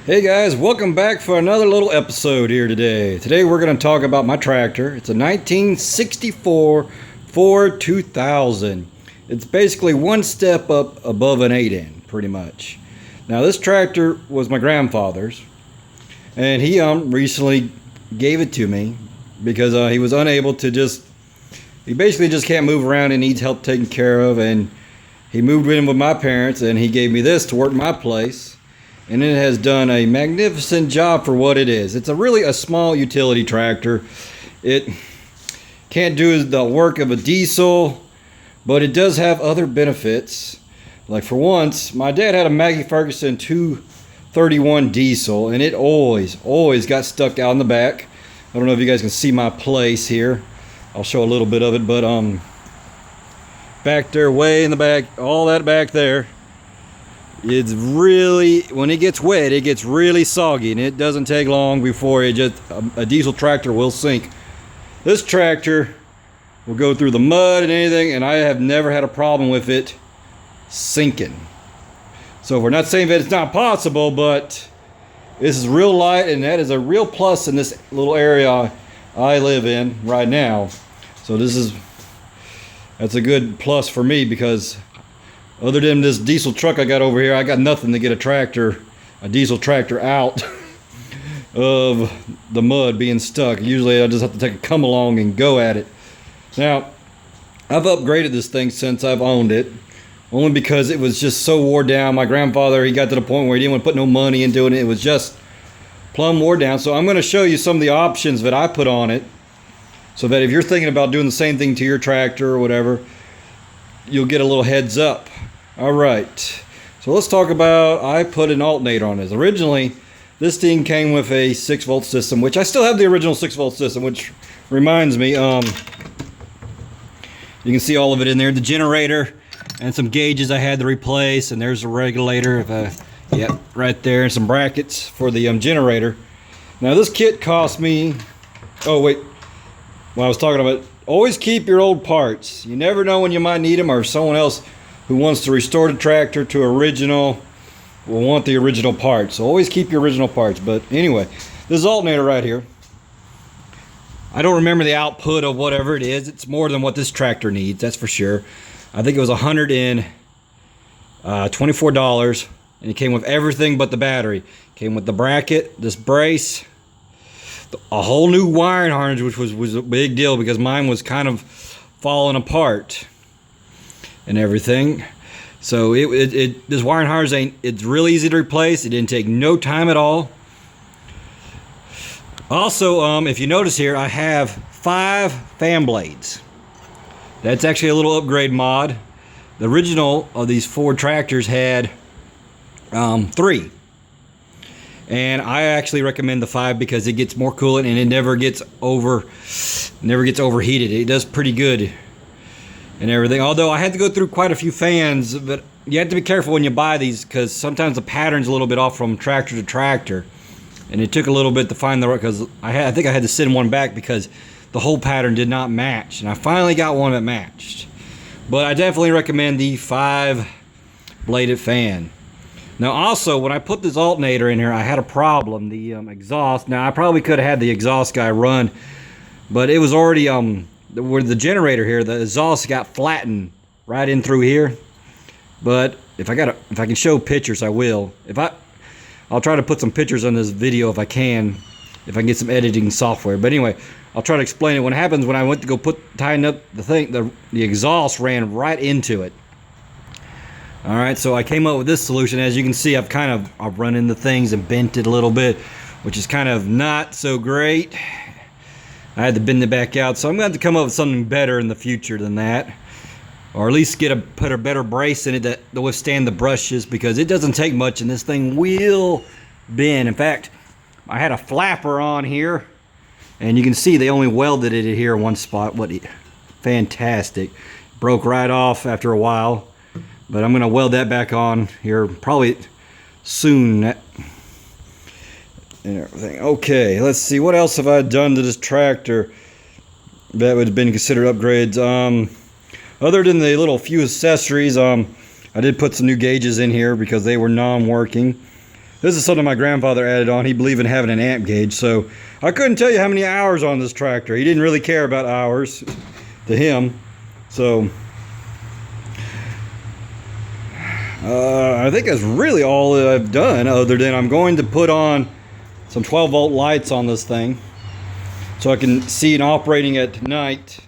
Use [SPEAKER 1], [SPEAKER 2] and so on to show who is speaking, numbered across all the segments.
[SPEAKER 1] Hey guys, welcome back for another little episode here today. Today we're going to talk about my tractor. It's a 1964 Ford 2000. It's basically one step up above an 8N, pretty much. Now this tractor was my grandfather's, and he recently gave it to me because he was unable to he basically just can't move around and needs help taken care of, and he moved in with my parents and he gave me this to work my place. And it has done a magnificent job for what it is. It's really a small utility tractor. It can't do the work of a diesel, but it does have other benefits. Like for once, my dad had a Maggie Ferguson 231 diesel, and it always got stuck out in the back. I don't know if you guys can see my place here. I'll show a little bit of it, but back there, way in the back, all that back there. It's really, when it gets wet, it gets really soggy, and it doesn't take long before a diesel tractor will sink. This tractor will go through the mud and anything, and I have never had a problem with it sinking. So we're not saying that it's not possible, but this is real light, and that is a real plus in this little area I live in right now. So that's a good plus for me, because other than this diesel truck I got over here, I got nothing to get a diesel tractor out of the mud being stuck. Usually I just have to take a come along and go at it. Now, I've upgraded this thing since I've owned it, only because it was just so wore down. My grandfather, he got to the point where he didn't want to put no money into it. It was just plumb wore down. So I'm going to show you some of the options that I put on it, so that if you're thinking about doing the same thing to your tractor or whatever, you'll get a little heads up. Alright, so let's talk about, I put an alternator on this. Originally, this thing came with a 6-volt system, which I still have the original 6-volt system, which reminds me, you can see all of it in there. The generator and some gauges I had to replace, and there's a regulator, yep, right there, and some brackets for the generator. Now this kit cost me, oh wait, when I was talking about, always keep your old parts. You never know when you might need them, or someone else who wants to restore the tractor to original will want the original parts. So always keep your original parts. But anyway, this alternator right here, I don't remember the output of whatever it is. It's more than what this tractor needs, that's for sure. I think it was $124, and it came with everything but the battery. It came with the bracket, this brace, a whole new wiring harness, which was a big deal because mine was kind of falling apart and everything. So this wiring harness it's really easy to replace. It didn't take no time at all. Also, if you notice here, I have 5 fan blades. That's actually a little upgrade mod. The original of these Ford tractors had 3. And I actually recommend the 5 because it gets more coolant and it never gets overheated. It does pretty good and everything. Although I had to go through quite a few fans, but you have to be careful when you buy these, because sometimes the pattern's a little bit off from tractor to tractor, and it took a little bit to find the right, because I think I had to send one back because the whole pattern did not match, and I finally got one that matched. But I definitely recommend the 5 bladed fan. Now also, when I put this alternator in here, I had a problem. The exhaust, now I probably could have had the exhaust guy run, but it was already where the generator here, the exhaust got flattened right in through here. But if I can show pictures, I will. I'll try to put some pictures on this video if I can get some editing software. But anyway, I'll try to explain it. What happens when I went to go tighten up the thing, the exhaust ran right into it. All right, so I came up with this solution. As you can see, I've run into things and bent it a little bit, which is kind of not so great. I had to bend it back out, so I'm going to have to come up with something better in the future than that, or at least put a better brace in it to withstand the brushes, because it doesn't take much and this thing will bend. In fact, I had a flapper on here, and you can see they only welded it here in one spot. Fantastic. Broke right off after a while, but I'm going to weld that back on here probably soon. And everything. Okay, let's see, what else have I done to this tractor that would have been considered upgrades? Other than the little few accessories, I did put some new gauges in here because they were non-working. This is something my grandfather added on. He believed in having an amp gauge, so I couldn't tell you how many hours on this tractor. He didn't really care about hours to him. So I think that's really all that I've done, other than I'm going to put on some 12-volt lights on this thing so I can see it operating at night.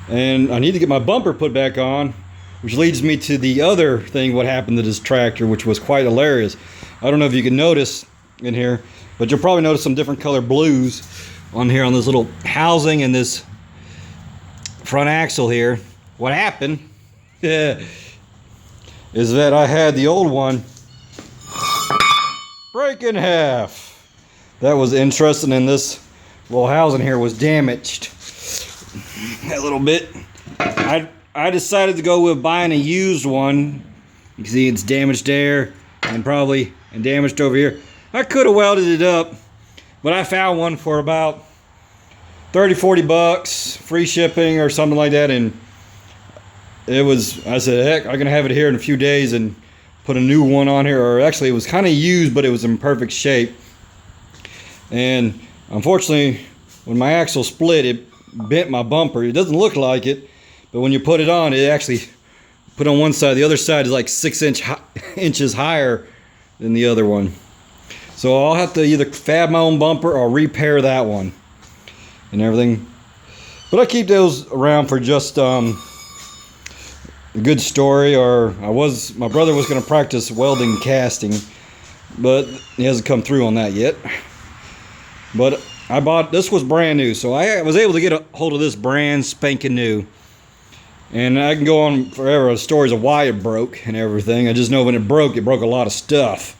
[SPEAKER 1] And I need to get my bumper put back on, which leads me to the other thing, what happened to this tractor, which was quite hilarious. I don't know if you can notice in here, but you'll probably notice some different color blues on here on this little housing and this front axle here. What happened is that I had the old one break in half. That was interesting, and this little housing here was damaged a little bit. I decided to go with buying a used one. You can see it's damaged there and probably damaged over here. I could have welded it up, but I found one for about 30-40 bucks, free shipping or something like that, and it was, I said, heck, I'm gonna have it here in a few days and put a new one on here. Or actually, it was kind of used, but it was in perfect shape. And unfortunately, when my axle split, it bent my bumper. It doesn't look like it, but when you put it on, it actually put on one side. The other side is like 6 inches higher than the other one. So I'll have to either fab my own bumper or repair that one and everything. But I keep those around for just a good story. Or my brother was going to practice welding and casting, but he hasn't come through on that yet. But I bought, this was brand new, so I was able to get a hold of this brand spanking new. And I can go on forever with stories of why it broke and everything. I just know when it broke a lot of stuff.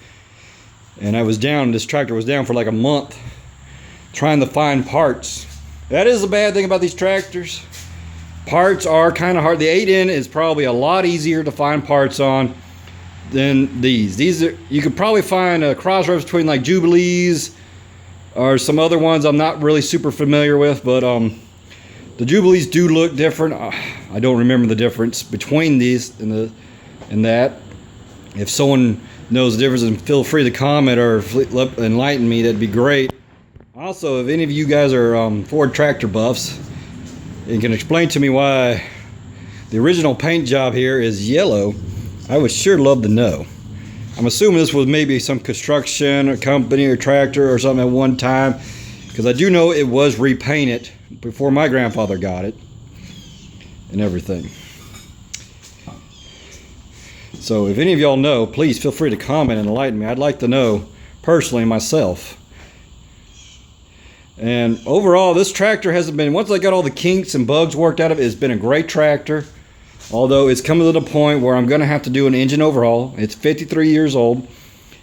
[SPEAKER 1] And I was down, this tractor was down for like a month trying to find parts. That is the bad thing about these tractors. Parts are kind of hard. The 8N is probably a lot easier to find parts on than these. These are, you could probably find a crossroads between like Jubilees or some other ones I'm not really super familiar with, but the Jubilees do look different. I don't remember the difference between these and that. If someone knows the difference, then feel free to comment or enlighten me. That'd be great. Also, if any of you guys are Ford tractor buffs and can explain to me why the original paint job here is yellow, I would sure love to know. I'm assuming this was maybe some construction or company or tractor or something at one time, because I do know it was repainted before my grandfather got it and everything. So if any of y'all know, please feel free to comment and enlighten me. I'd like to know personally myself. And overall, this tractor hasn't been, once I got all the kinks and bugs worked out of it, it's been a great tractor. Although it's coming to the point where I'm going to have to do an engine overhaul. It's 53 years old.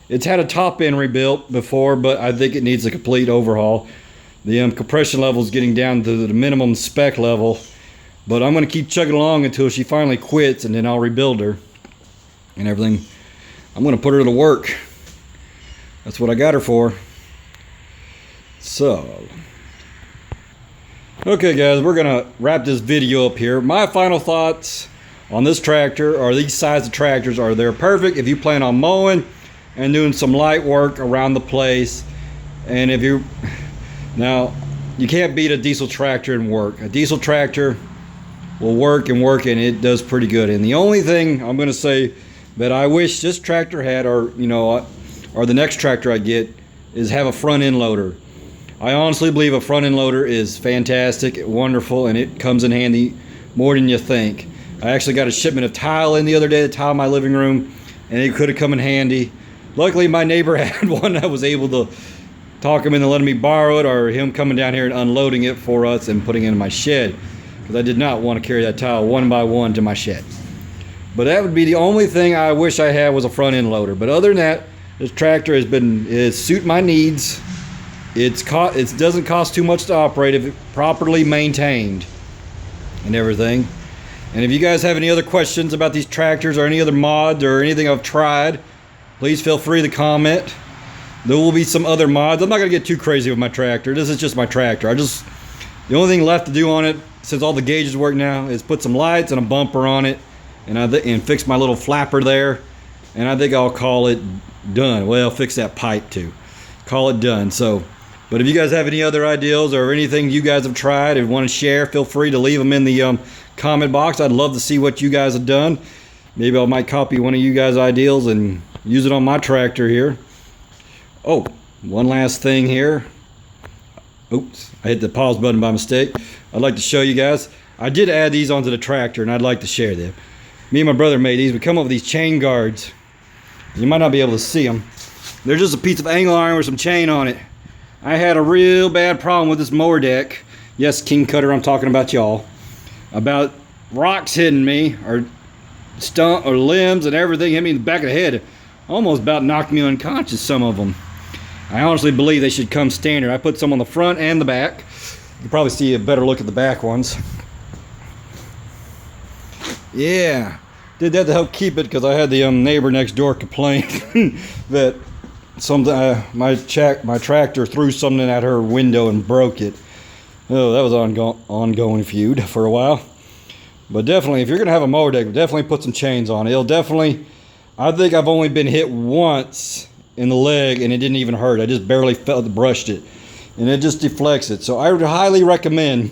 [SPEAKER 1] It's had a top end rebuilt before, but I think it needs a complete overhaul. The compression level is getting down to the minimum spec level. But I'm going to keep chugging along until she finally quits, and then I'll rebuild her and everything. I'm going to put her to work. That's what I got her for. So, okay guys, we're going to wrap this video up here. My final thoughts on this tractor, or these size of tractors, are they're perfect if you plan on mowing and doing some light work around the place. And if you, now you can't beat a diesel tractor in work. A diesel tractor will work and it does pretty good. And the only thing I'm going to say that I wish this tractor had, or or the next tractor I get, is have a front end loader. I honestly believe a front end loader is fantastic, wonderful, and it comes in handy more than you think. I actually got a shipment of tile in the other day to tile my living room, and it could have come in handy. Luckily, my neighbor had one. I was able to talk him into letting me borrow it, or him coming down here and unloading it for us and putting it in my shed, because I did not want to carry that tile one by one to my shed. But that would be the only thing I wish I had, was a front end loader. But other than that, this tractor is suit my needs. It doesn't cost too much to operate if it's properly maintained and everything. And if you guys have any other questions about these tractors or any other mods or anything I've tried, please feel free to comment. There will be some other mods. I'm not going to get too crazy with my tractor. This is just my tractor. The only thing left to do on it, since all the gauges work now, is put some lights and a bumper on it and fix my little flapper there. and I think I'll call it done. Well, fix that pipe too. Call it done. So, but if you guys have any other ideas or anything you guys have tried and want to share, feel free to leave them in the comment box. I'd love to see what you guys have done. Maybe I might copy one of you guys' ideas and use it on my tractor here. Oh, one last thing here. Oops, I hit the pause button by mistake. I'd like to show you guys. I did add these onto the tractor, and I'd like to share them. Me and my brother made these. We come up with these chain guards. You might not be able to see them. They're just a piece of angle iron with some chain on it. I had a real bad problem with this mower deck. Yes, King Cutter, I'm talking about y'all. About rocks hitting me, or stump, or limbs and everything hit me in the back of the head. Almost about knocked me unconscious, some of them. I honestly believe they should come standard. I put some on the front and the back. You can probably see a better look at the back ones. Yeah, did that to help keep it because I had the neighbor next door complain that my tractor threw something at her window and broke it. Oh, that was an ongoing feud for a while. But definitely, if you're gonna have a mower deck, definitely put some chains on it. It'll definitely. I think I've only been hit once in the leg and it didn't even hurt. I just barely brushed it, and it just deflects it. So I would highly recommend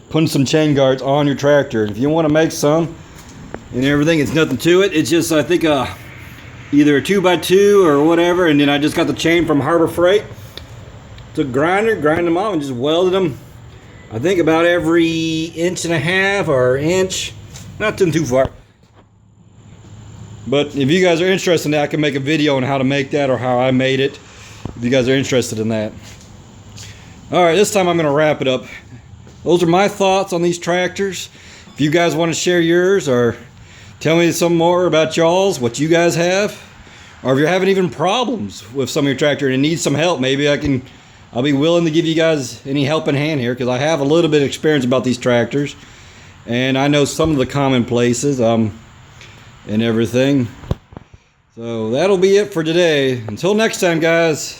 [SPEAKER 1] putting some chain guards on your tractor. If you want to make some and everything, it's nothing to it. It's just, I think, either a 2x2 or whatever, and then I just got the chain from Harbor Freight. Took a grinder, grinded them off, and just welded them. I think about every 1.5 or inch, not too far. But if you guys are interested in that, I can make a video on how to make that or how I made it, if you guys are interested in that. Alright, this time I'm going to wrap it up. Those are my thoughts on these tractors. If you guys want to share yours or tell me some more about y'all's, what you guys have, or if you're having even problems with some of your tractor and need some help, maybe I'll be willing to give you guys any helping hand here, because I have a little bit of experience about these tractors and I know some of the common places and everything. So that'll be it for today. Until next time, guys.